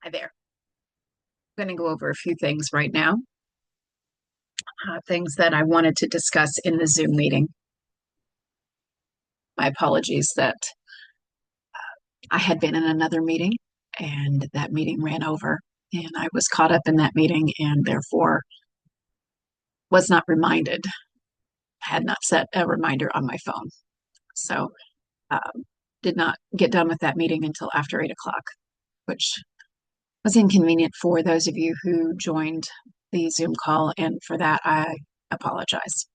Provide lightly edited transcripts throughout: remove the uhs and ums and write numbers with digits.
Hi there. I'm going to go over a few things right now, things that I wanted to discuss in the Zoom meeting. My apologies that I had been in another meeting and that meeting ran over, and I was caught up in that meeting and therefore was not reminded, had not set a reminder on my phone. So, did not get done with that meeting until after 8 o'clock, which was inconvenient for those of you who joined the Zoom call, and for that, I apologize.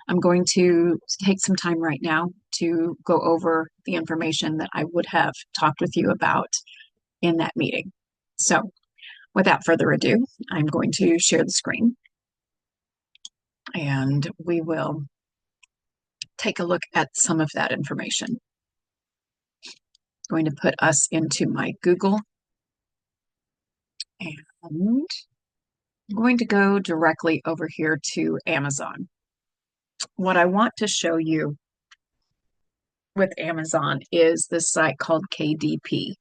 I'm going to take some time right now to go over the information that I would have talked with you about in that meeting. So, without further ado, I'm going to share the screen and we will take a look at some of that information. I'm going to put us into my Google, and I'm going to go directly over here to Amazon. What I want to show you with Amazon is this site called KDP.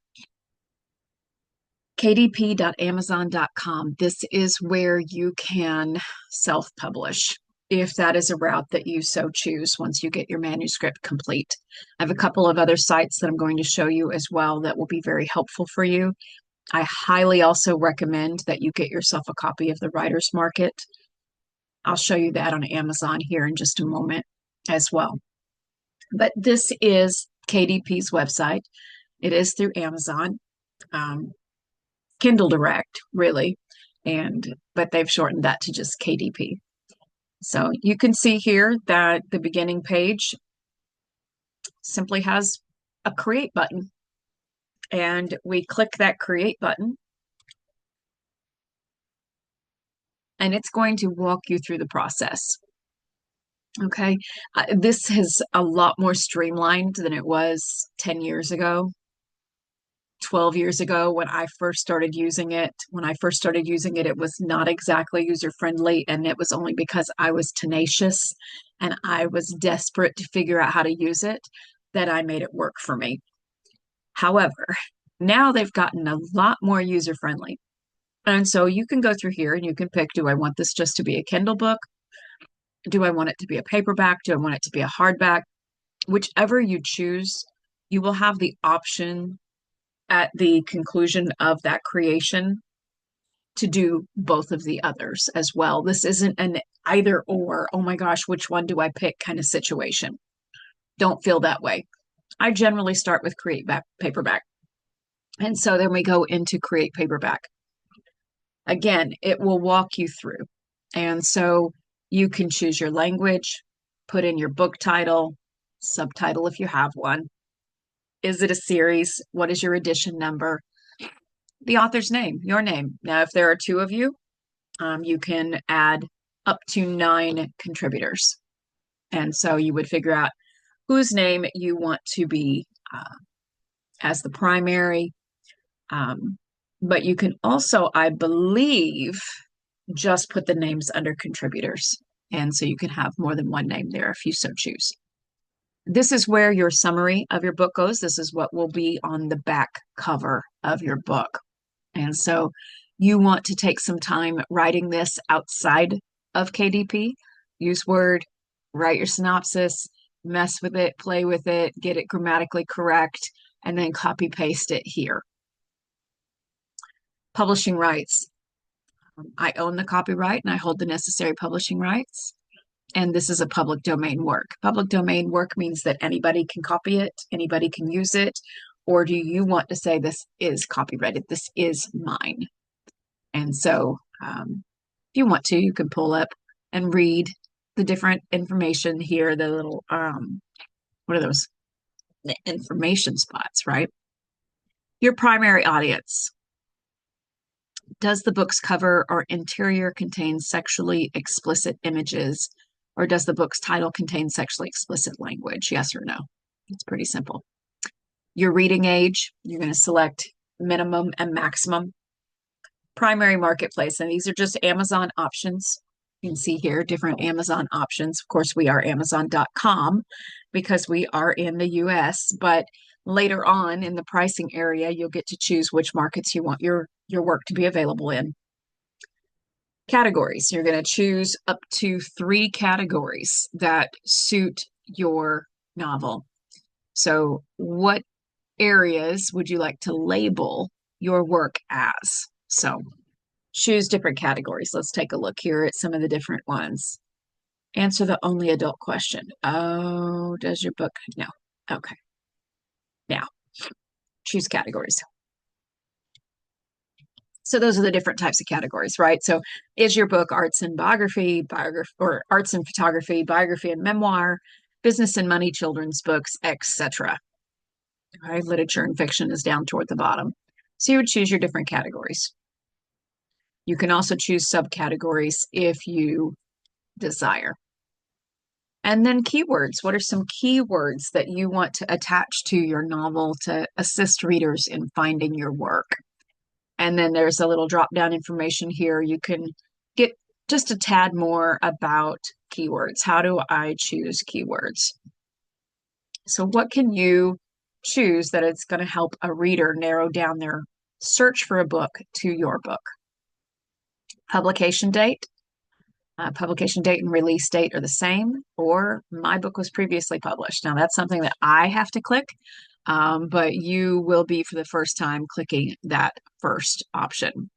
kdp.amazon.com. This is where you can self-publish if that is a route that you so choose once you get your manuscript complete. I have a couple of other sites that I'm going to show you as well that will be very helpful for you. I highly also recommend that you get yourself a copy of the Writer's Market. I'll show you that on Amazon here in just a moment as well. But this is KDP's website. It is through Amazon. Kindle Direct, really, but they've shortened that to just KDP. So you can see here that the beginning page simply has a create button, and we click that create button, and it's going to walk you through the process. Okay, this is a lot more streamlined than it was 10 years ago. 12 years ago when I first started using it. When I first started using it, it was not exactly user friendly, and it was only because I was tenacious and I was desperate to figure out how to use it that I made it work for me. However, now they've gotten a lot more user friendly. And so you can go through here and you can pick, do I want this just to be a Kindle book? Do I want it to be a paperback? Do I want it to be a hardback? Whichever you choose, you will have the option at the conclusion of that creation to do both of the others as well. This isn't an either or, oh my gosh, which one do I pick kind of situation. Don't feel that way. I generally start with create paperback. And so then we go into create paperback. Again, it will walk you through. And so you can choose your language, put in your book title, subtitle if you have one. Is it a series? What is your edition number? The author's name, your name. Now, if there are two of you, you can add up to 9 contributors. And so you would figure out whose name you want to be as the primary. But you can also, I believe, just put the names under contributors. And so you can have more than one name there if you so choose. This is where your summary of your book goes. This is what will be on the back cover of your book. And so you want to take some time writing this outside of KDP. Use Word, write your synopsis, mess with it, play with it, get it grammatically correct, and then copy paste it here. Publishing rights. I own the copyright and I hold the necessary publishing rights. And this is a public domain work. Public domain work means that anybody can copy it, anybody can use it, or do you want to say this is copyrighted, this is mine? And so if you want to, you can pull up and read the different information here, the little, what are those? The information spots, right? Your primary audience. Does the book's cover or interior contain sexually explicit images, or does the book's title contain sexually explicit language? Yes or no? It's pretty simple. Your reading age, you're going to select minimum and maximum. Primary marketplace, and these are just Amazon options. You can see here different Amazon options. Of course, we are Amazon.com because we are in the US, but Later on in the pricing area, you'll get to choose which markets you want your work to be available in. Categories. You're going to choose up to 3 categories that suit your novel. So, what areas would you like to label your work as? So, choose different categories. Let's take a look here at some of the different ones. Answer the only adult question. Oh, does your book? No. Okay. Now, choose categories. So those are the different types of categories, right? So is your book arts and biography, or arts and photography, biography and memoir, business and money, children's books, etc. Right? Literature and fiction is down toward the bottom. So you would choose your different categories. You can also choose subcategories if you desire. And then keywords. What are some keywords that you want to attach to your novel to assist readers in finding your work? And then there's a little drop down information here. You can get just a tad more about keywords. How do I choose keywords? So what can you choose that it's going to help a reader narrow down their search for a book to your book? Publication date. Publication date and release date are the same, or my book was previously published. Now that's something that I have to click, but you will be for the first time clicking that first option.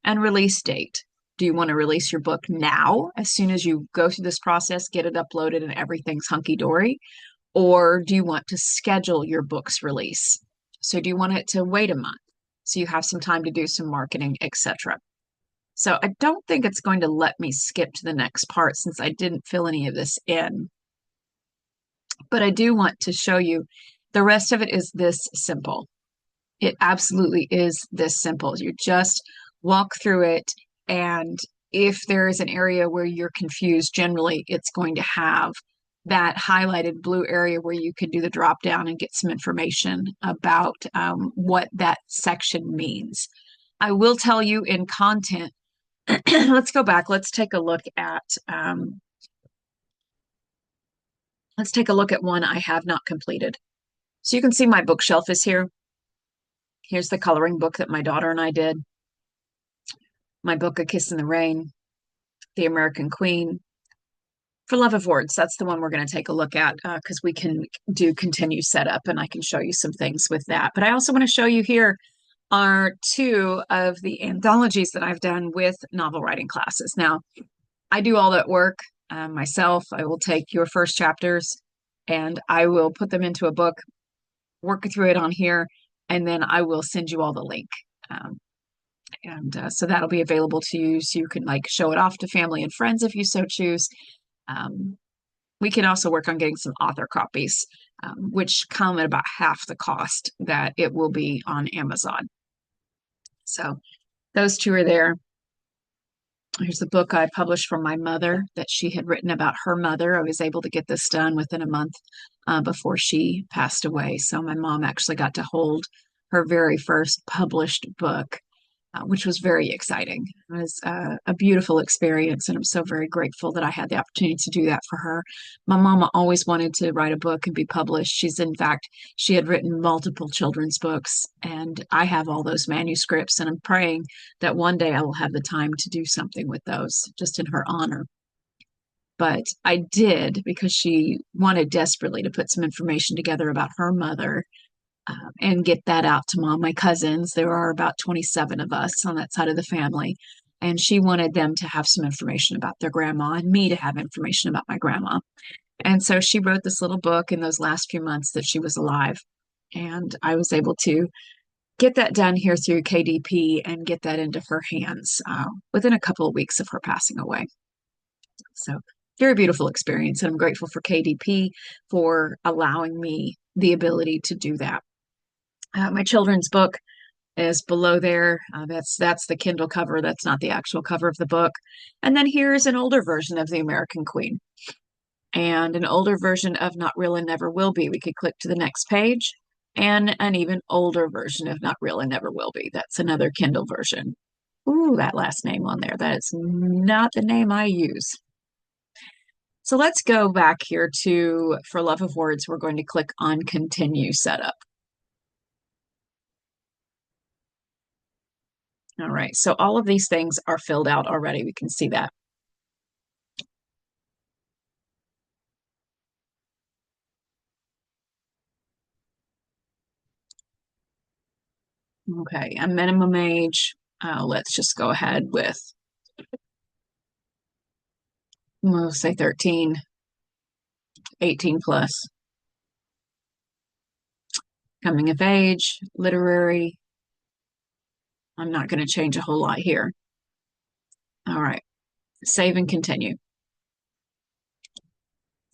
And release date. Do you want to release your book now, as soon as you go through this process, get it uploaded and everything's hunky-dory? Or do you want to schedule your book's release? So do you want it to wait a month so you have some time to do some marketing, etc.? So I don't think it's going to let me skip to the next part since I didn't fill any of this in. But I do want to show you the rest of it is this simple. It absolutely is this simple. You just walk through it, and if there is an area where you're confused, generally it's going to have that highlighted blue area where you can do the drop down and get some information about what that section means. I will tell you in content, let's go back. Let's take a look at one I have not completed. So you can see my bookshelf is here. Here's the coloring book that my daughter and I did. My book, A Kiss in the Rain, The American Queen. For Love of Words, that's the one we're going to take a look at because we can do continue setup and I can show you some things with that. But I also want to show you here are 2 of the anthologies that I've done with novel writing classes. Now, I do all that work myself. I will take your first chapters and I will put them into a book, work through it on here, and then I will send you all the link. So that'll be available to you so you can like show it off to family and friends if you so choose. We can also work on getting some author copies, which come at about half the cost that it will be on Amazon. So those 2 are there. Here's the book I published from my mother that she had written about her mother. I was able to get this done within a month before she passed away. So my mom actually got to hold her very first published book, which was very exciting. It was a beautiful experience, and I'm so very grateful that I had the opportunity to do that for her. My mama always wanted to write a book and be published. She had written multiple children's books, and I have all those manuscripts, and I'm praying that one day I will have the time to do something with those, just in her honor. But I did because she wanted desperately to put some information together about her mother and get that out to my cousins. There are about 27 of us on that side of the family. And she wanted them to have some information about their grandma and me to have information about my grandma. And so she wrote this little book in those last few months that she was alive. And I was able to get that done here through KDP and get that into her hands within a couple of weeks of her passing away. So very beautiful experience. And I'm grateful for KDP for allowing me the ability to do that. My children's book is below there. That's the Kindle cover. That's not the actual cover of the book. And then here's an older version of The American Queen and an older version of Not Real and Never Will Be. We could click to the next page, and an even older version of Not Real and Never Will Be. That's another Kindle version. Ooh, that last name on there. That is not the name I use. So let's go back here to For Love of Words. We're going to click on Continue Setup. All right, so all of these things are filled out already. We can see that. Okay, a minimum age. Let's just go ahead with, we'll say 13, 18 plus. Coming of age, literary. I'm not going to change a whole lot here. All right, save and continue.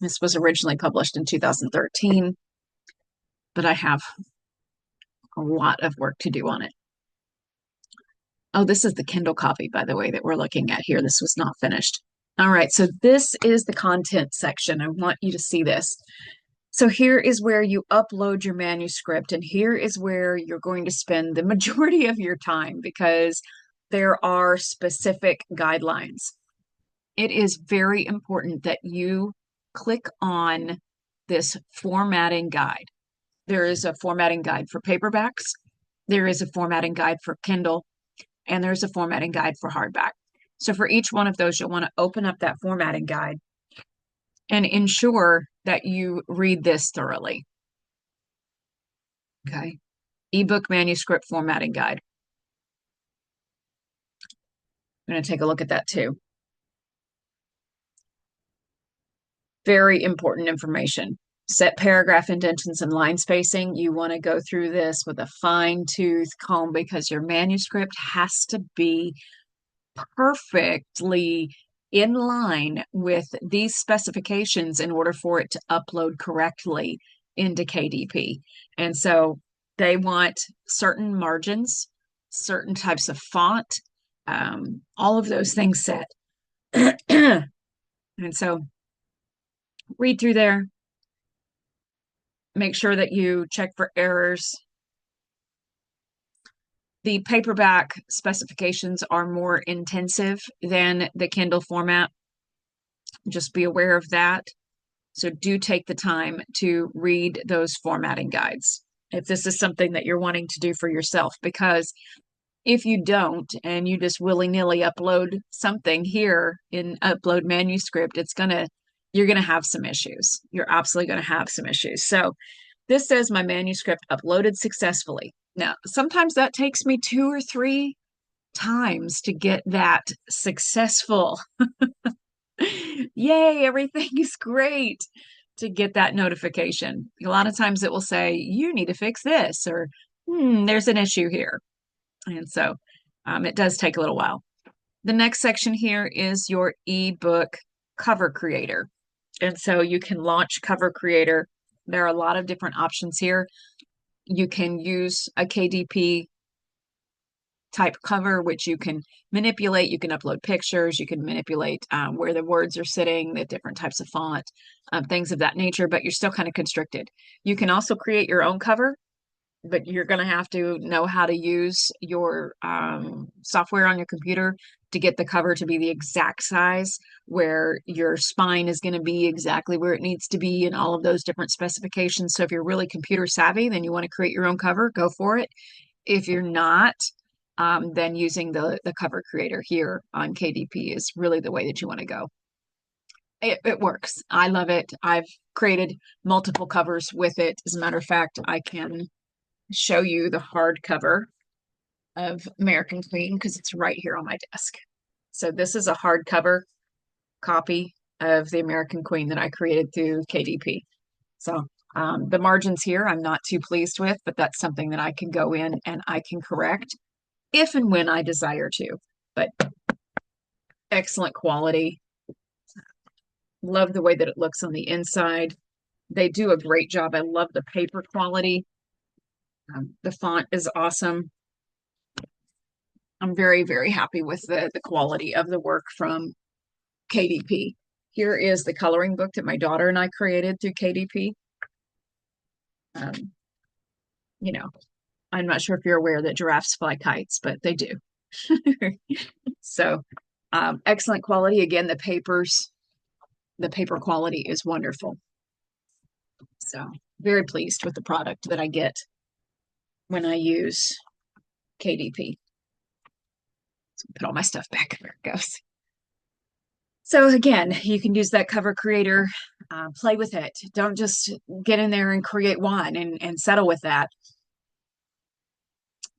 This was originally published in 2013, but I have a lot of work to do on it. Oh, this is the Kindle copy, by the way, that we're looking at here. This was not finished. All right, so this is the content section. I want you to see this. So here is where you upload your manuscript, and here is where you're going to spend the majority of your time because there are specific guidelines. It is very important that you click on this formatting guide. There is a formatting guide for paperbacks, there is a formatting guide for Kindle, and there's a formatting guide for hardback. So for each one of those, you'll want to open up that formatting guide and ensure that you read this thoroughly. Okay. Ebook manuscript formatting guide. I'm going to take a look at that too. Very important information. Set paragraph indentions and line spacing. You want to go through this with a fine-tooth comb because your manuscript has to be perfectly in line with these specifications in order for it to upload correctly into KDP. And so they want certain margins, certain types of font, all of those things set. And so read through there, make sure that you check for errors. The paperback specifications are more intensive than the Kindle format. Just be aware of that. So do take the time to read those formatting guides if this is something that you're wanting to do for yourself, because if you don't and you just willy-nilly upload something here in upload manuscript, you're gonna have some issues. You're absolutely gonna have some issues. So this says my manuscript uploaded successfully. Now, sometimes that takes me 2 or 3 times to get that successful. Yay, everything is great, to get that notification. A lot of times it will say, you need to fix this, or there's an issue here. And so it does take a little while. The next section here is your ebook cover creator. And so you can launch Cover Creator. There are a lot of different options here. You can use a KDP type cover, which you can manipulate. You can upload pictures. You can manipulate where the words are sitting, the different types of font, things of that nature, but you're still kind of constricted. You can also create your own cover, but you're going to have to know how to use your software on your computer to get the cover to be the exact size, where your spine is going to be exactly where it needs to be, and all of those different specifications. So if you're really computer savvy, then you want to create your own cover, go for it. If you're not, then using the cover creator here on KDP is really the way that you want to go. It works. I love it. I've created multiple covers with it. As a matter of fact, I can show you the hardcover of American Queen because it's right here on my desk. So this is a hardcover copy of the American Queen that I created through KDP. So the margins here I'm not too pleased with, but that's something that I can go in and I can correct if and when I desire to. But excellent quality. Love the way that it looks on the inside. They do a great job. I love the paper quality. The font is awesome. I'm very, very happy with the quality of the work from KDP. Here is the coloring book that my daughter and I created through KDP. You know, I'm not sure if you're aware that giraffes fly kites, but they do. So excellent quality. Again, the paper quality is wonderful. So very pleased with the product that I get when I use KDP. Put all my stuff back. There it goes. So again, you can use that cover creator, play with it. Don't just get in there and create one and settle with that.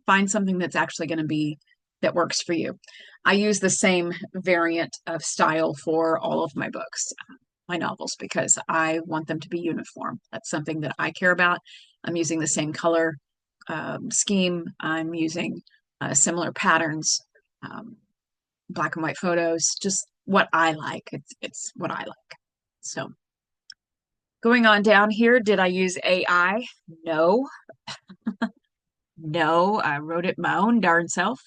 Find something that's actually going to be that works for you. I use the same variant of style for all of my books, my novels, because I want them to be uniform. That's something that I care about. I'm using the same color scheme. I'm using similar patterns, black and white photos, just what I like. It's what I like. So going on down here, did I use AI? No, no, I wrote it my own darn self.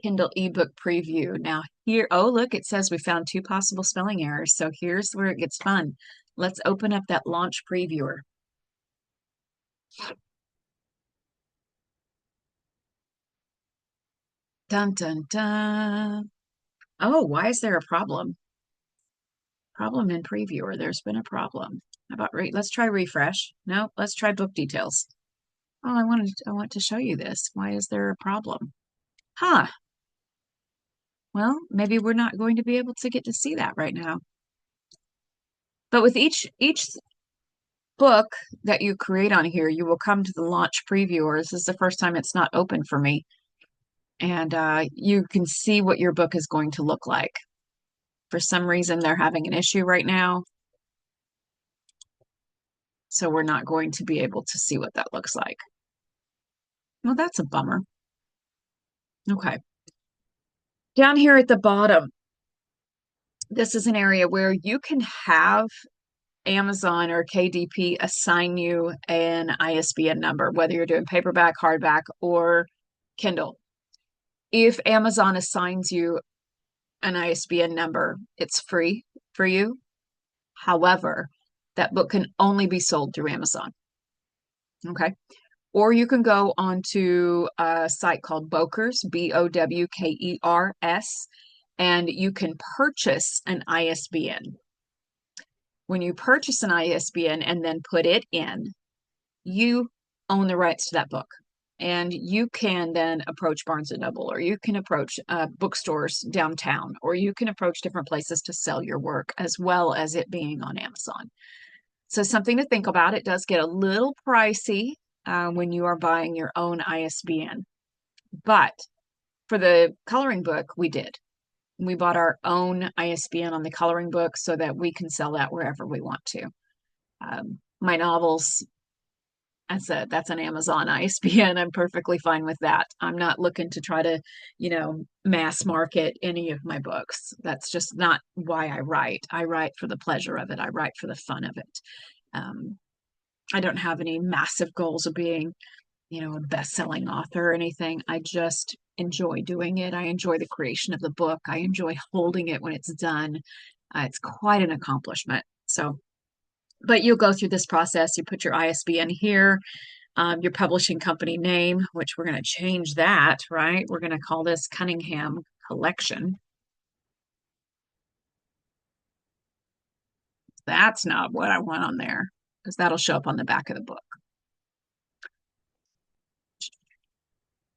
Kindle ebook preview. Now here, oh, look, it says we found 2 possible spelling errors. So here's where it gets fun. Let's open up that launch previewer. Dun, dun, dun. Oh, why is there a problem? Problem in previewer. There's been a problem. How about let's try refresh. No, let's try book details. Oh, I want to show you this. Why is there a problem? Huh. Well, maybe we're not going to be able to get to see that right now. But with each book that you create on here, you will come to the launch previewer. This is the first time it's not open for me. And you can see what your book is going to look like. For some reason, they're having an issue right now. So we're not going to be able to see what that looks like. Well, that's a bummer. Okay. Down here at the bottom, this is an area where you can have Amazon or KDP assign you an ISBN number, whether you're doing paperback, hardback, or Kindle. If Amazon assigns you an ISBN number, it's free for you. However, that book can only be sold through Amazon. Okay. Or you can go onto a site called Bowkers, Bowkers, and you can purchase an ISBN. When you purchase an ISBN and then put it in, you own the rights to that book. And you can then approach Barnes and Noble, or you can approach bookstores downtown, or you can approach different places to sell your work, as well as it being on Amazon. So something to think about. It does get a little pricey when you are buying your own ISBN. But for the coloring book, we did. We bought our own ISBN on the coloring book so that we can sell that wherever we want to. My novels, that's an Amazon ISBN. I'm perfectly fine with that. I'm not looking to try to, mass market any of my books. That's just not why I write. I write for the pleasure of it. I write for the fun of it. I don't have any massive goals of being, a best-selling author or anything. I just enjoy doing it. I enjoy the creation of the book. I enjoy holding it when it's done. It's quite an accomplishment. So, but you'll go through this process. You put your ISBN here, your publishing company name, which we're going to change that, right? We're going to call this Cunningham Collection. That's not what I want on there, because that'll show up on the back of the book.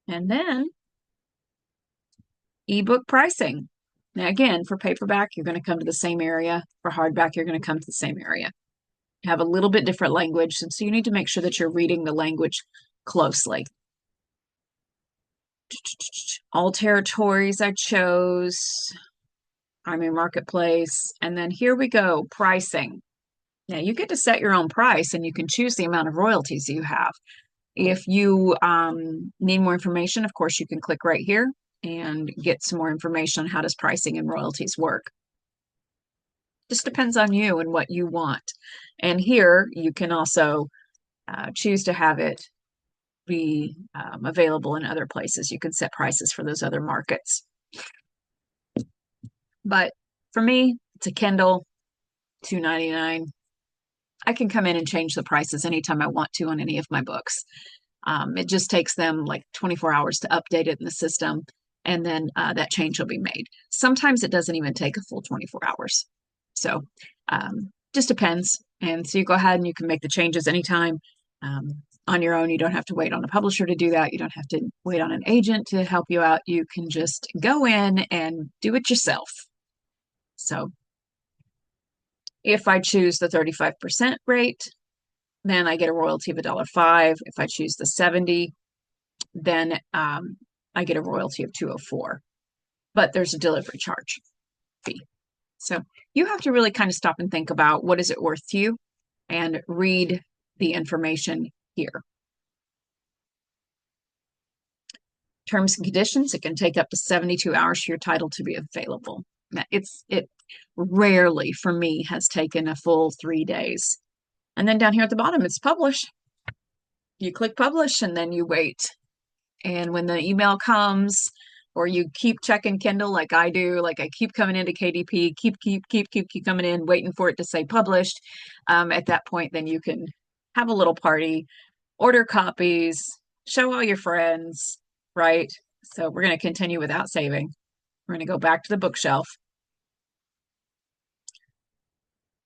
And then ebook pricing. Now, again, for paperback, you're going to come to the same area. For hardback, you're going to come to the same area. You have a little bit different language, and so you need to make sure that you're reading the language closely. All territories I chose. I'm in marketplace. And then here we go, pricing. Now, you get to set your own price, and you can choose the amount of royalties you have. If you need more information, of course, you can click right here and get some more information on how does pricing and royalties work. Just depends on you and what you want. And here you can also choose to have it be available in other places. You can set prices for those other markets. But for me, it's a Kindle, $2.99. I can come in and change the prices anytime I want to on any of my books. It just takes them like 24 hours to update it in the system, and then that change will be made. Sometimes it doesn't even take a full 24 hours. So just depends. And so you go ahead and you can make the changes anytime. on your own. You don't have to wait on a publisher to do that. You don't have to wait on an agent to help you out. You can just go in and do it yourself. So if I choose the 35% rate, then I get a royalty of $1.05. If I choose the 70, then I get a royalty of 204. But there's a delivery charge fee. So you have to really kind of stop and think about what is it worth to you and read the information here. Terms and conditions, it can take up to 72 hours for your title to be available. It rarely for me has taken a full 3 days. And then down here at the bottom, it's publish. You click publish and then you wait. And when the email comes, or you keep checking Kindle like I do, like I keep coming into KDP, keep coming in, waiting for it to say published. At that point, then you can have a little party, order copies, show all your friends, right? So we're going to continue without saving. We're going to go back to the bookshelf.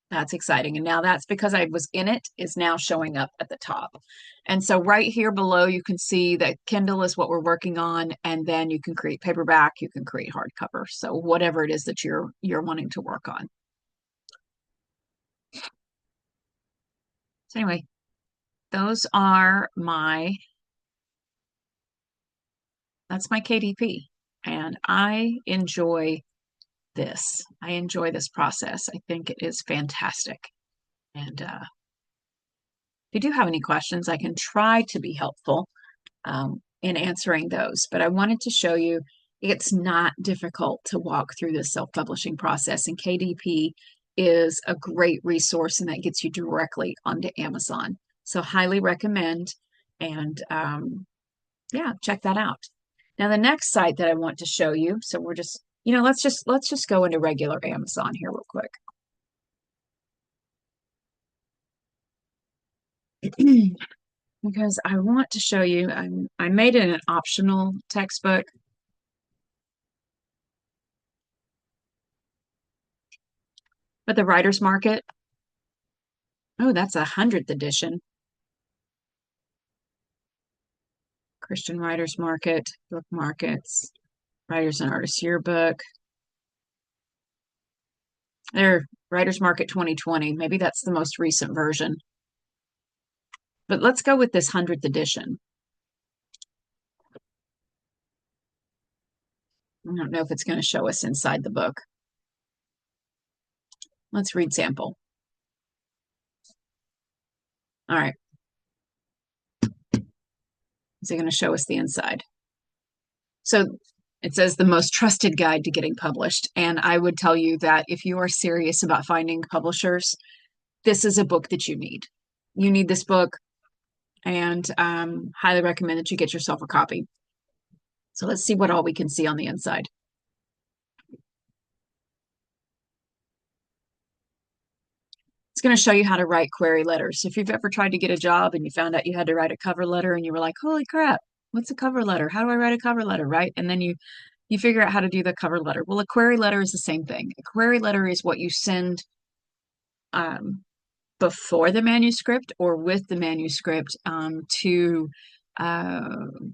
That's exciting. And now that's because I was in it is now showing up at the top. And so right here below, you can see that Kindle is what we're working on. And then you can create paperback, you can create hardcover. So whatever it is that you're wanting to work on. So anyway, those are that's my KDP. And I enjoy this. I enjoy this process. I think it is fantastic. And if you do have any questions, I can try to be helpful in answering those. But I wanted to show you it's not difficult to walk through this self-publishing process. And KDP is a great resource, and that gets you directly onto Amazon. So highly recommend. And yeah, check that out. Now, the next site that I want to show you, so we're just, let's just go into regular Amazon here real quick. Because I want to show you, I made it an optional textbook. But the Writer's Market, oh, that's a 100th edition. Christian Writers Market, book markets, Writers and Artists Yearbook. There, Writers Market 2020. Maybe that's the most recent version. But let's go with this 100th edition. I don't know if it's going to show us inside the book. Let's read sample. All right. Is it going to show us the inside? So it says the most trusted guide to getting published. And I would tell you that if you are serious about finding publishers, this is a book that you need. You need this book, and highly recommend that you get yourself a copy. So let's see what all we can see on the inside. It's going to show you how to write query letters. If you've ever tried to get a job and you found out you had to write a cover letter and you were like, holy crap, what's a cover letter? How do I write a cover letter, right? And then you figure out how to do the cover letter. Well, a query letter is the same thing. A query letter is what you send before the manuscript or with the manuscript to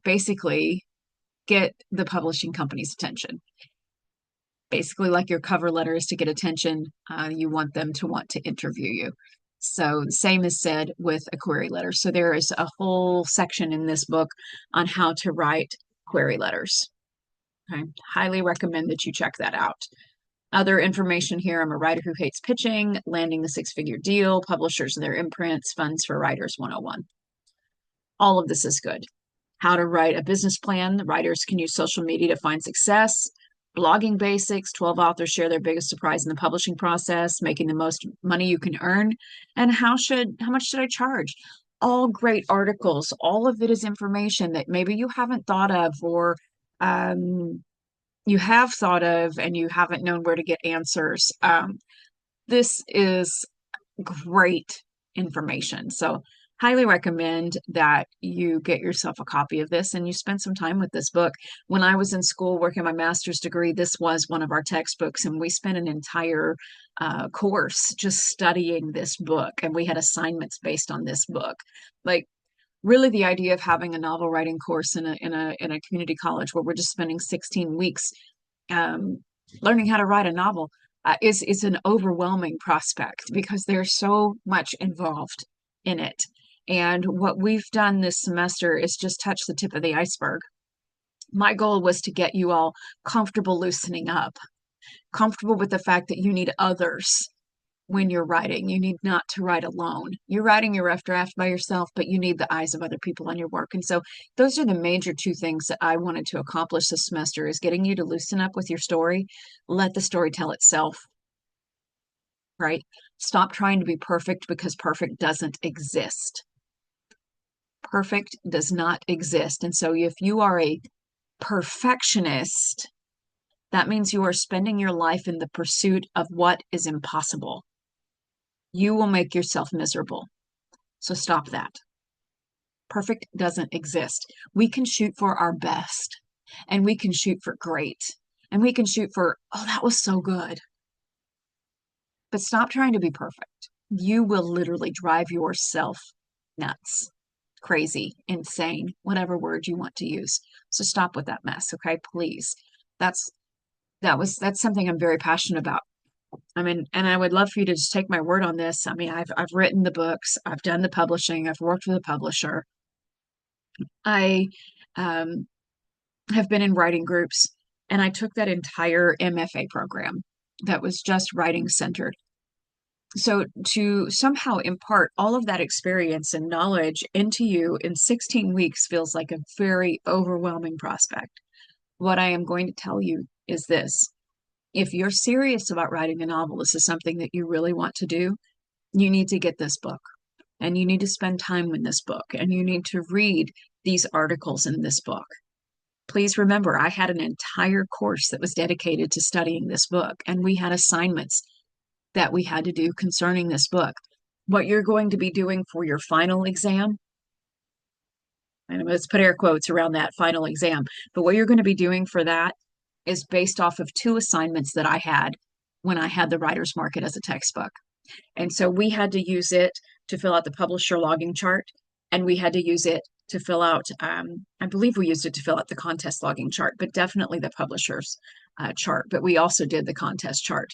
basically get the publishing company's attention. Basically, like your cover letter is to get attention, you want them to want to interview you. So the same is said with a query letter. So there is a whole section in this book on how to write query letters. Okay. Highly recommend that you check that out. Other information here, I'm a writer who hates pitching, landing the six-figure deal, publishers and their imprints, funds for writers 101. All of this is good. How to write a business plan. The writers can use social media to find success. Blogging basics, 12 authors share their biggest surprise in the publishing process, making the most money you can earn. And how much should I charge? All great articles. All of it is information that maybe you haven't thought of, or you have thought of and you haven't known where to get answers. This is great information. So highly recommend that you get yourself a copy of this and you spend some time with this book. When I was in school working my master's degree, this was one of our textbooks, and we spent an entire course just studying this book, and we had assignments based on this book. Like, really the idea of having a novel writing course in a community college where we're just spending 16 weeks um, learning how to write a novel is an overwhelming prospect because there's so much involved in it. And what we've done this semester is just touch the tip of the iceberg. My goal was to get you all comfortable loosening up, comfortable with the fact that you need others when you're writing. You need not to write alone. You're writing your rough draft by yourself, but you need the eyes of other people on your work. And so those are the major two things that I wanted to accomplish this semester is getting you to loosen up with your story, let the story tell itself, right? Stop trying to be perfect because perfect doesn't exist. Perfect does not exist. And so if you are a perfectionist, that means you are spending your life in the pursuit of what is impossible. You will make yourself miserable. So stop that. Perfect doesn't exist. We can shoot for our best, and we can shoot for great, and we can shoot for, oh, that was so good. But stop trying to be perfect. You will literally drive yourself nuts, crazy, insane, whatever word you want to use. So stop with that mess, okay? Please. That's that's something I'm very passionate about. I mean, and I would love for you to just take my word on this. I mean, I've written the books, I've done the publishing, I've worked with a publisher. I um, have been in writing groups, and I took that entire MFA program that was just writing centered. So to somehow impart all of that experience and knowledge into you in 16 weeks feels like a very overwhelming prospect. What I am going to tell you is this. If you're serious about writing a novel, this is something that you really want to do, you need to get this book and you need to spend time in this book and you need to read these articles in this book. Please remember, I had an entire course that was dedicated to studying this book, and we had assignments that we had to do concerning this book. What you're going to be doing for your final exam, and let's put air quotes around that final exam, but what you're going to be doing for that is based off of two assignments that I had when I had the writer's market as a textbook. And so we had to use it to fill out the publisher logging chart, and we had to use it to fill out, I believe we used it to fill out the contest logging chart, but definitely the publisher's chart. But we also did the contest chart.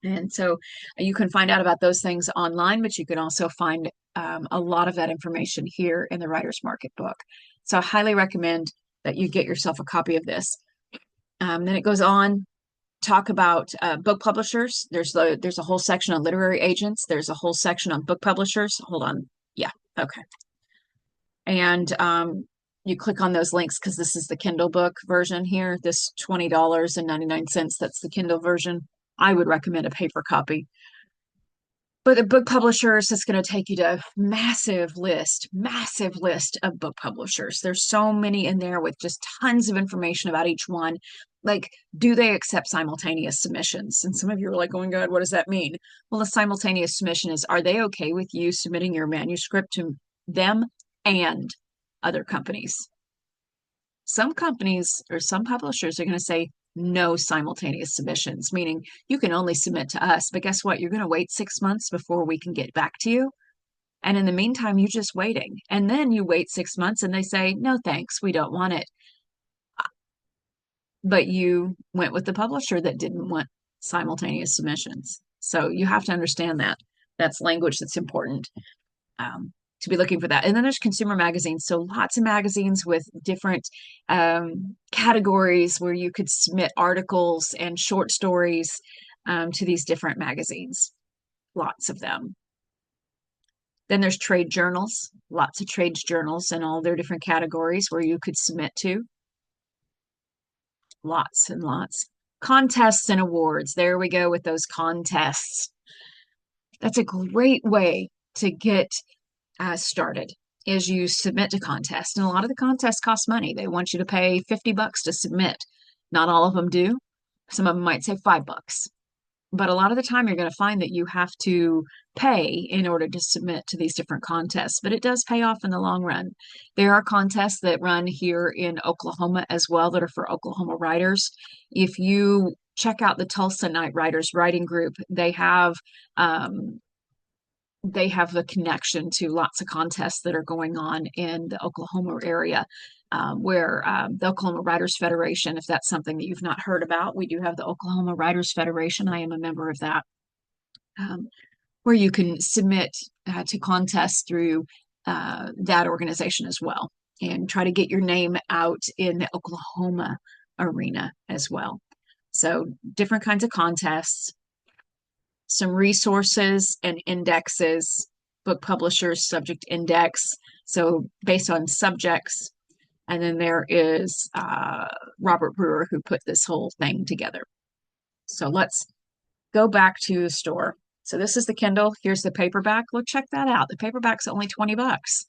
And so you can find out about those things online, but you can also find a lot of that information here in the Writer's Market book. So I highly recommend that you get yourself a copy of this. Then it goes on talk about book publishers. There's a whole section on literary agents. There's a whole section on book publishers. Hold on. Yeah. Okay. And you click on those links because this is the Kindle book version here. This $20.99. That's the Kindle version. I would recommend a paper copy. But the book publishers is going to take you to a massive list of book publishers. There's so many in there with just tons of information about each one. Like, do they accept simultaneous submissions? And some of you are like, oh my God, what does that mean? Well, a simultaneous submission is, are they okay with you submitting your manuscript to them and other companies? Some companies or some publishers are going to say no simultaneous submissions, meaning you can only submit to us. But guess what? You're going to wait 6 months before we can get back to you. And in the meantime, you're just waiting. And then you wait 6 months and they say, no, thanks, we don't want it. But you went with the publisher that didn't want simultaneous submissions. So you have to understand that. That's language that's important. To be looking for that. And then there's consumer magazines. So lots of magazines with different categories where you could submit articles and short stories to these different magazines. Lots of them. Then there's trade journals, lots of trade journals and all their different categories where you could submit to. Lots and lots. Contests and awards. There we go with those contests. That's a great way to get started is you submit to contests. And a lot of the contests cost money. They want you to pay $50 to submit. Not all of them do. Some of them might say $5. But a lot of the time you're going to find that you have to pay in order to submit to these different contests. But it does pay off in the long run. There are contests that run here in Oklahoma as well that are for Oklahoma writers. If you check out the Tulsa Night Writers Writing Group, they have they have the connection to lots of contests that are going on in the Oklahoma area, where the Oklahoma Writers Federation, if that's something that you've not heard about, we do have the Oklahoma Writers Federation. I am a member of that, um, where you can submit to contests through that organization as well and try to get your name out in the Oklahoma arena as well. So, different kinds of contests, some resources and indexes, book publishers, subject index. So, based on subjects. And then there is Robert Brewer, who put this whole thing together. So, let's go back to the store. So, this is the Kindle. Here's the paperback. Look, check that out. The paperback's only 20 bucks.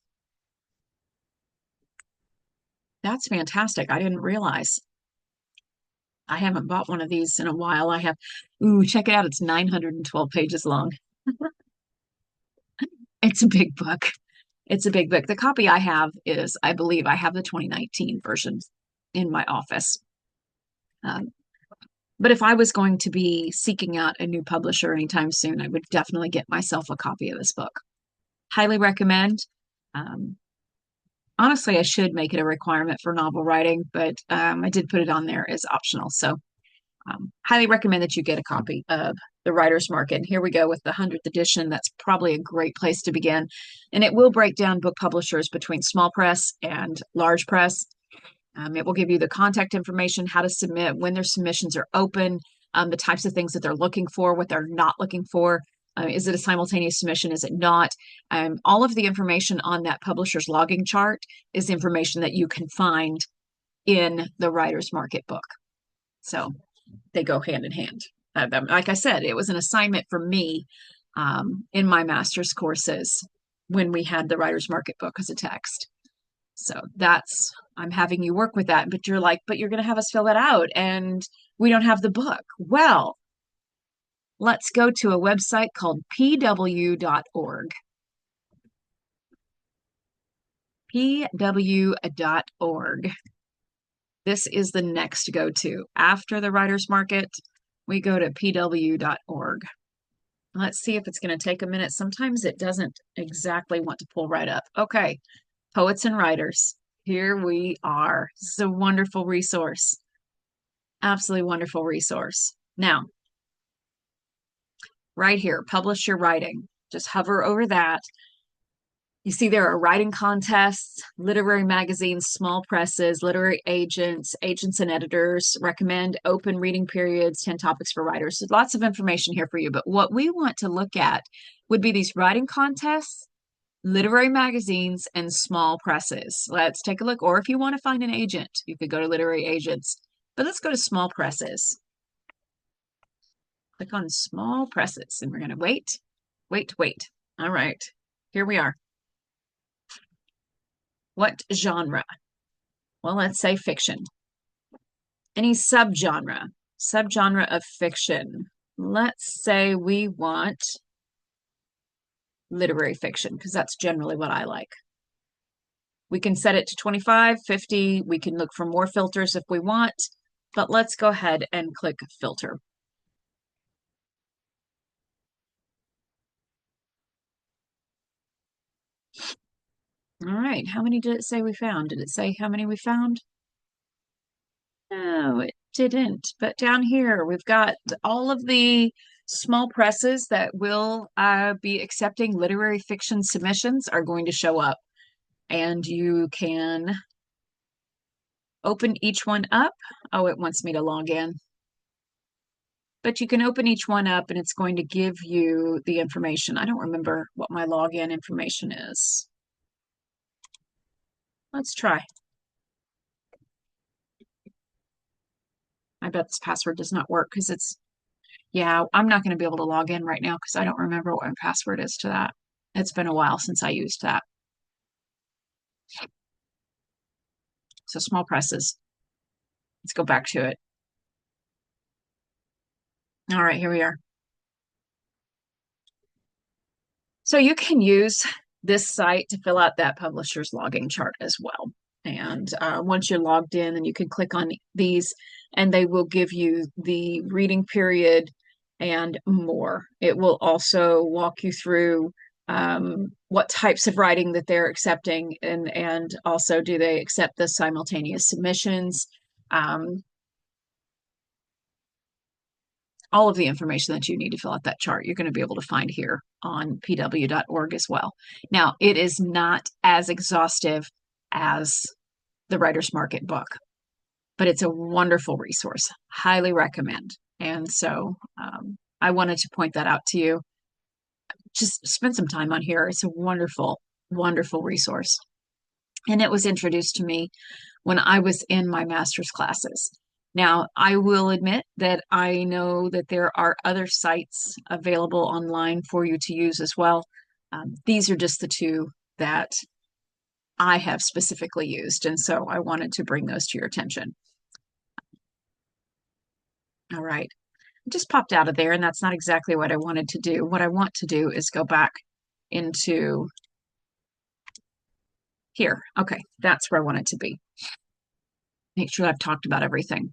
That's fantastic. I didn't realize. I haven't bought one of these in a while. I have, ooh, check it out. It's 912 pages long. It's a big book. It's a big book. The copy I have is, I believe I have the 2019 version in my office. Um, but if I was going to be seeking out a new publisher anytime soon, I would definitely get myself a copy of this book. Highly recommend. Um, Honestly, I should make it a requirement for novel writing, but I did put it on there as optional. So highly recommend that you get a copy of The Writer's Market. And here we go with the 100th edition. That's probably a great place to begin. And it will break down book publishers between small press and large press. It will give you the contact information, how to submit, when their submissions are open, the types of things that they're looking for, what they're not looking for. Is it a simultaneous submission? Is it not? All of the information on that publisher's logging chart is information that you can find in the Writer's Market book. So they go hand in hand. Like I said, it was an assignment for me in my master's courses when we had the Writer's Market book as a text. So that's, I'm having you work with that, but you're like, but you're going to have us fill that out and we don't have the book. Well, let's go to a website called pw.org. pw.org. This is the next go-to. After the Writer's Market, we go to pw.org. Let's see if it's going to take a minute. Sometimes it doesn't exactly want to pull right up. Okay, Poets and Writers. Here we are. This is a wonderful resource. Absolutely wonderful resource. Now, right here, publish your writing. Just hover over that. You see there are writing contests, literary magazines, small presses, literary agents, agents and editors recommend open reading periods, 10 topics for writers. There's lots of information here for you, but what we want to look at would be these writing contests, literary magazines, and small presses. Let's take a look. Or if you want to find an agent, you could go to literary agents, but let's go to small presses. Click on small presses and we're going to wait. All right, here we are. What genre? Well, let's say fiction. Any subgenre of fiction. Let's say we want literary fiction because that's generally what I like. We can set it to 25, 50. We can look for more filters if we want, but let's go ahead and click filter. All right, how many did it say we found? Did it say how many we found? No, it didn't. But down here, we've got all of the small presses that will be accepting literary fiction submissions are going to show up. And you can open each one up. Oh, it wants me to log in. But you can open each one up and it's going to give you the information. I don't remember what my login information is. Let's try. I bet this password does not work because it's, yeah, I'm not going to be able to log in right now because I don't remember what my password is to that. It's been a while since I used that. So small presses. Let's go back to it. All right, here we are. So you can use this site to fill out that publisher's logging chart as well. And once you're logged in, then you can click on these and they will give you the reading period and more. It will also walk you through what types of writing that they're accepting, and also do they accept the simultaneous submissions. Um, all of the information that you need to fill out that chart, you're going to be able to find here on pw.org as well. Now, it is not as exhaustive as the Writer's Market book, but it's a wonderful resource. Highly recommend. And so I wanted to point that out to you. Just spend some time on here. It's a wonderful, wonderful resource. And it was introduced to me when I was in my master's classes. Now, I will admit that I know that there are other sites available online for you to use as well. These are just the two that I have specifically used, and so I wanted to bring those to your attention. All right. I just popped out of there, and that's not exactly what I wanted to do. What I want to do is go back into here. Okay, that's where I want it to be. Make sure I've talked about everything.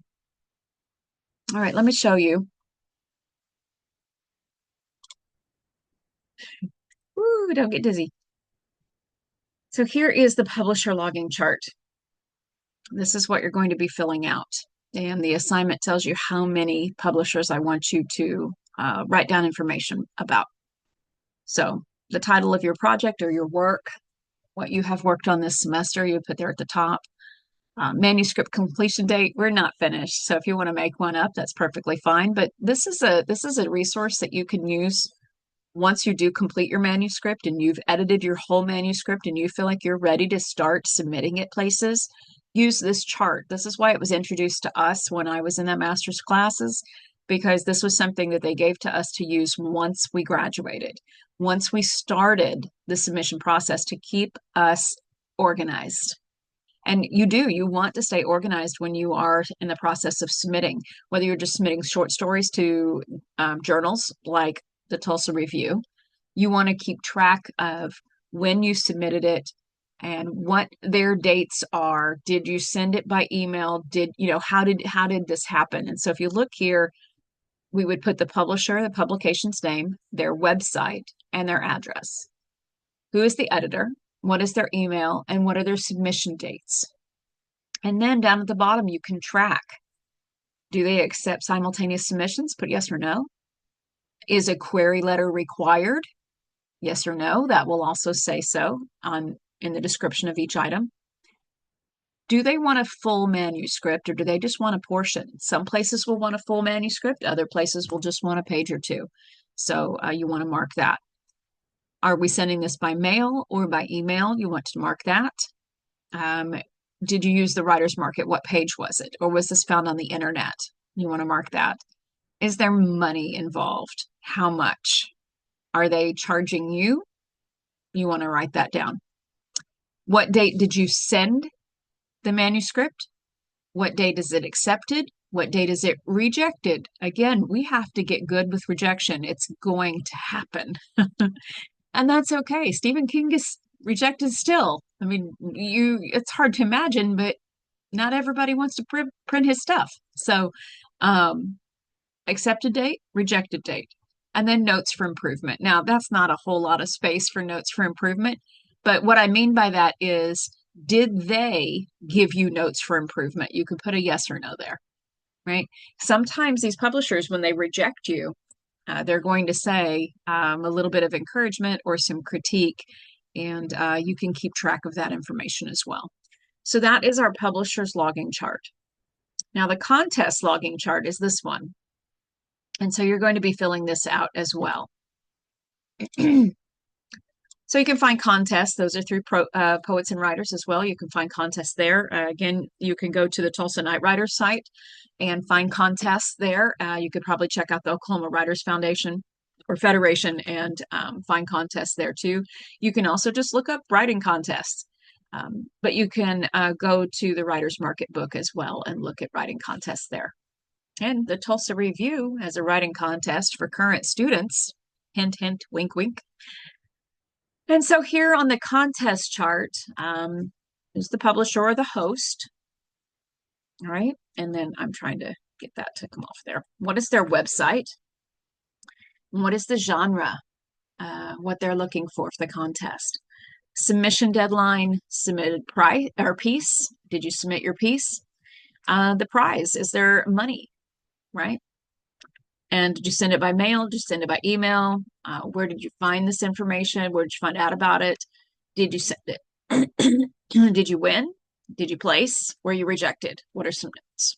All right, let me show you. Ooh, don't get dizzy. So here is the publisher logging chart. This is what you're going to be filling out. And the assignment tells you how many publishers I want you to write down information about. So the title of your project or your work, what you have worked on this semester, you put there at the top. Manuscript completion date, we're not finished. So if you want to make one up, that's perfectly fine. But this is a resource that you can use once you do complete your manuscript and you've edited your whole manuscript and you feel like you're ready to start submitting it places. Use this chart. This is why it was introduced to us when I was in that master's classes, because this was something that they gave to us to use once we graduated, once we started the submission process, to keep us organized. And you want to stay organized when you are in the process of submitting, whether you're just submitting short stories to journals like the Tulsa Review. You want to keep track of when you submitted it and what their dates are. Did you send it by email? How did this happen? And so if you look here, we would put the publisher, the publication's name, their website, and their address. Who is the editor? What is their email? And what are their submission dates? And then down at the bottom, you can track. Do they accept simultaneous submissions? Put yes or no. Is a query letter required? Yes or no. That will also say so in the description of each item. Do they want a full manuscript, or do they just want a portion? Some places will want a full manuscript. Other places will just want a page or two. So you want to mark that. Are we sending this by mail or by email? You want to mark that. Did you use the Writer's Market? What page was it? Or was this found on the internet? You want to mark that. Is there money involved? How much? Are they charging you? You want to write that down. What date did you send the manuscript? What date is it accepted? What date is it rejected? Again, we have to get good with rejection. It's going to happen. And that's okay. Stephen King is rejected still. I mean, it's hard to imagine, but not everybody wants to print his stuff. So, accepted date, rejected date, and then notes for improvement. Now, that's not a whole lot of space for notes for improvement, but what I mean by that is, did they give you notes for improvement? You could put a yes or no there, right? Sometimes these publishers, when they reject you, they're going to say a little bit of encouragement or some critique, and you can keep track of that information as well. So that is our publisher's logging chart. Now, the contest logging chart is this one. And so you're going to be filling this out as well. So you can find contests. Those are through Poets and Writers as well. You can find contests there. Again, you can go to the Tulsa Night Writers site and find contests there. You could probably check out the Oklahoma Writers Foundation or Federation and find contests there too. You can also just look up writing contests. But you can go to the Writer's Market book as well and look at writing contests there. And the Tulsa Review has a writing contest for current students. Hint, hint, wink, wink. And so here on the contest chart is the publisher or the host. All right. And then I'm trying to get that to come off there. What is their website? And what is the genre? what they're looking for the contest. Submission deadline, submitted price or piece. Did you submit your piece? The prize, is there money, right? And did you send it by mail? Did you send it by email? Where did you find this information? Where did you find out about it? Did you send it? Did you win? Did you place? Were you rejected? What are some notes?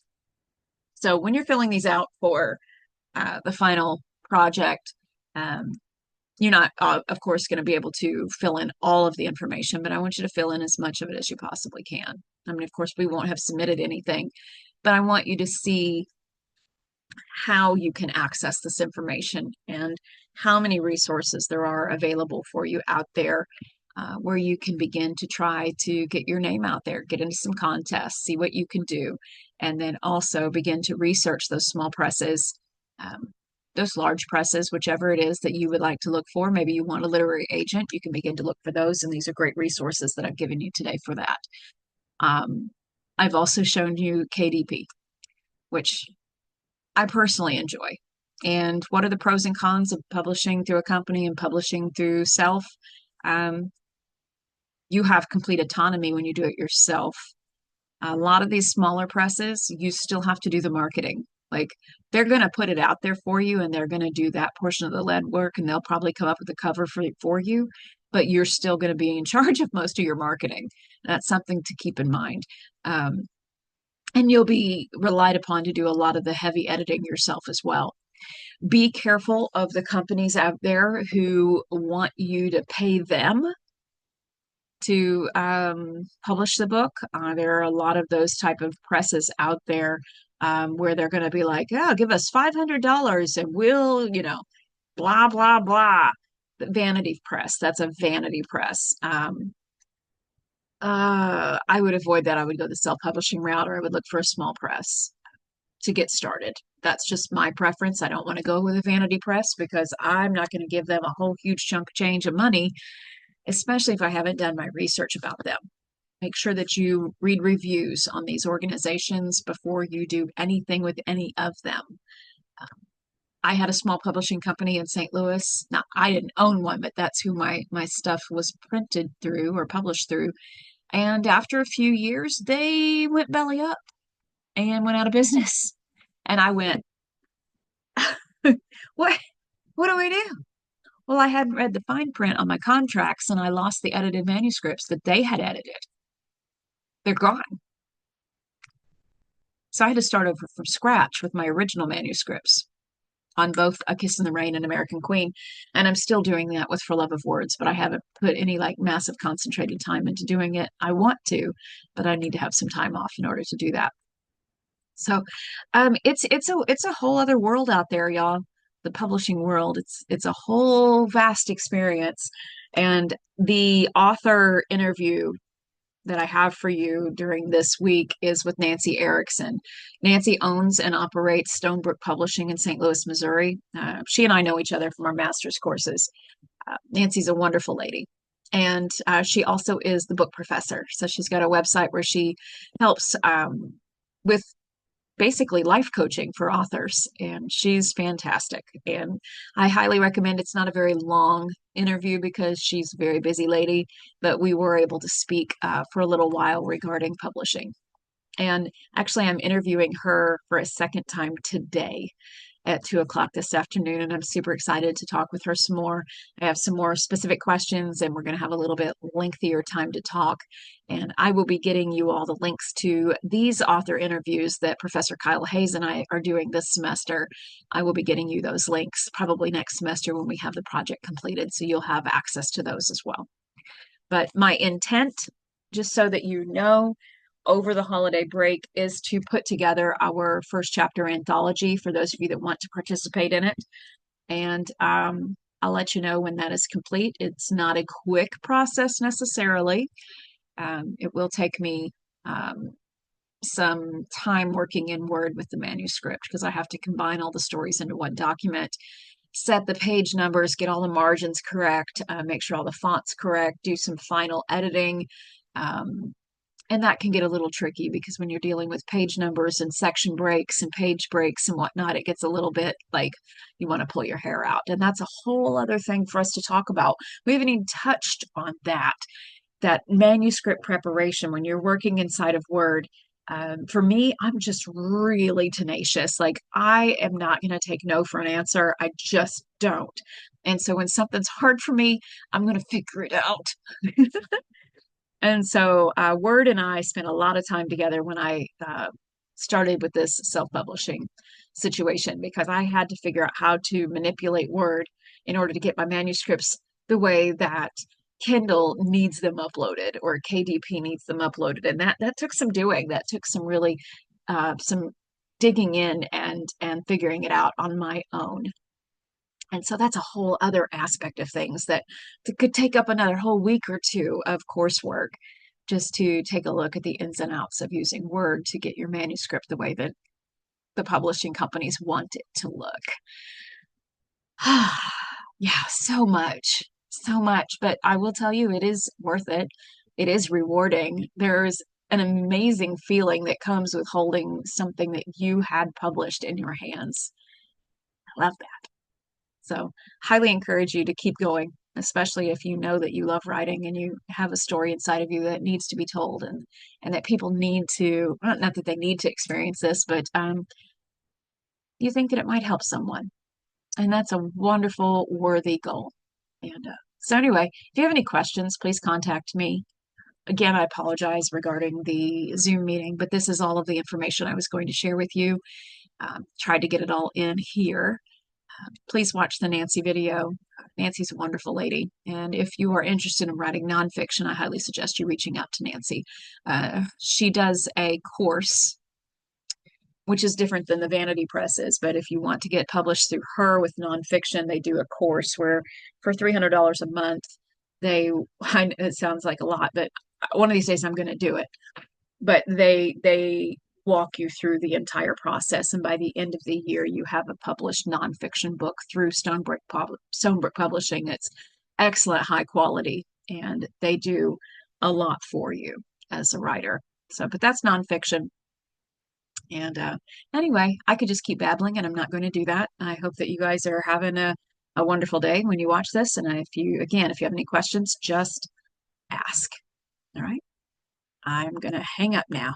So when you're filling these out for the final project, um, you're not, of course, going to be able to fill in all of the information, but I want you to fill in as much of it as you possibly can. I mean, of course, we won't have submitted anything, but I want you to see how you can access this information and how many resources there are available for you out there, where you can begin to try to get your name out there, get into some contests, see what you can do, and then also begin to research those small presses, those large presses, whichever it is that you would like to look for. Maybe you want a literary agent, you can begin to look for those, and these are great resources that I've given you today for that. I've also shown you KDP, which I personally enjoy. And what are the pros and cons of publishing through a company and publishing through self? Um, you have complete autonomy when you do it yourself. A lot of these smaller presses, you still have to do the marketing. Like, they're going to put it out there for you and they're going to do that portion of the lead work, and they'll probably come up with a cover for you, but you're still going to be in charge of most of your marketing. That's something to keep in mind. And you'll be relied upon to do a lot of the heavy editing yourself as well. Be careful of the companies out there who want you to pay them to publish the book. There are a lot of those type of presses out there, where they're going to be like, "Oh, give us $500 and we'll, blah blah blah." The vanity press. That's a vanity press. I would avoid that. I would go the self-publishing route, or I would look for a small press to get started. That's just my preference. I don't want to go with a vanity press because I'm not going to give them a whole huge chunk of change of money, especially if I haven't done my research about them. Make sure that you read reviews on these organizations before you do anything with any of them. I had a small publishing company in St. Louis. Now, I didn't own one, but that's who my stuff was printed through or published through. And after a few years, they went belly up and went out of business. And I went, what? What do we do? Well, I hadn't read the fine print on my contracts and I lost the edited manuscripts that they had edited. They're gone. So I had to start over from scratch with my original manuscripts on both A Kiss in the Rain and American Queen. And I'm still doing that with For Love of Words, but I haven't put any like massive concentrated time into doing it. I want to, but I need to have some time off in order to do that. So it's a whole other world out there, y'all. The publishing world. It's a whole vast experience. And the author interview that I have for you during this week is with Nancy Erickson. Nancy owns and operates Stonebrook Publishing in St. Louis, Missouri. She and I know each other from our master's courses. Nancy's a wonderful lady. And she also is the book professor. So she's got a website where she helps with basically life coaching for authors, and she's fantastic. And I highly recommend. It's not a very long interview because she's a very busy lady, but we were able to speak for a little while regarding publishing. And actually, I'm interviewing her for a second time today at 2 o'clock this afternoon, and I'm super excited to talk with her some more. I have some more specific questions, and we're going to have a little bit lengthier time to talk. And I will be getting you all the links to these author interviews that Professor Kyle Hayes and I are doing this semester. I will be getting you those links probably next semester when we have the project completed, so you'll have access to those as well. But my intent, just so that you know, over the holiday break is to put together our first chapter anthology for those of you that want to participate in it. And I'll let you know when that is complete. It's not a quick process necessarily. It will take me some time working in Word with the manuscript because I have to combine all the stories into one document, set the page numbers, get all the margins correct, make sure all the font's correct, do some final editing. And that can get a little tricky because when you're dealing with page numbers and section breaks and page breaks and whatnot, it gets a little bit like you want to pull your hair out. And that's a whole other thing for us to talk about. We haven't even touched on that, that manuscript preparation when you're working inside of Word. For me, I'm just really tenacious. Like, I am not going to take no for an answer. I just don't. And so when something's hard for me, I'm going to figure it out. And so Word and I spent a lot of time together when I started with this self-publishing situation because I had to figure out how to manipulate Word in order to get my manuscripts the way that Kindle needs them uploaded or KDP needs them uploaded. And that took some doing. That took some really some digging in and figuring it out on my own. And so that's a whole other aspect of things that could take up another whole week or two of coursework just to take a look at the ins and outs of using Word to get your manuscript the way that the publishing companies want it to look. Yeah, so much, so much. But I will tell you, it is worth it. It is rewarding. There's an amazing feeling that comes with holding something that you had published in your hands. I love that. So, highly encourage you to keep going, especially if you know that you love writing and you have a story inside of you that needs to be told and that people need to, not that they need to experience this, but you think that it might help someone. And that's a wonderful, worthy goal. And so, anyway, if you have any questions, please contact me. Again, I apologize regarding the Zoom meeting, but this is all of the information I was going to share with you. Tried to get it all in here. Please watch the Nancy video. Nancy's a wonderful lady. And if you are interested in writing nonfiction, I highly suggest you reaching out to Nancy. She does a course, which is different than the Vanity Press is. But if you want to get published through her with nonfiction, they do a course where for $300 a month, it sounds like a lot, but one of these days I'm going to do it. But they walk you through the entire process, and by the end of the year, you have a published nonfiction book through Stonebrook Publishing. That's excellent, high quality, and they do a lot for you as a writer. So, but that's nonfiction. And anyway, I could just keep babbling, and I'm not going to do that. I hope that you guys are having a wonderful day when you watch this. And if you have any questions, just ask. All right. I'm going to hang up now.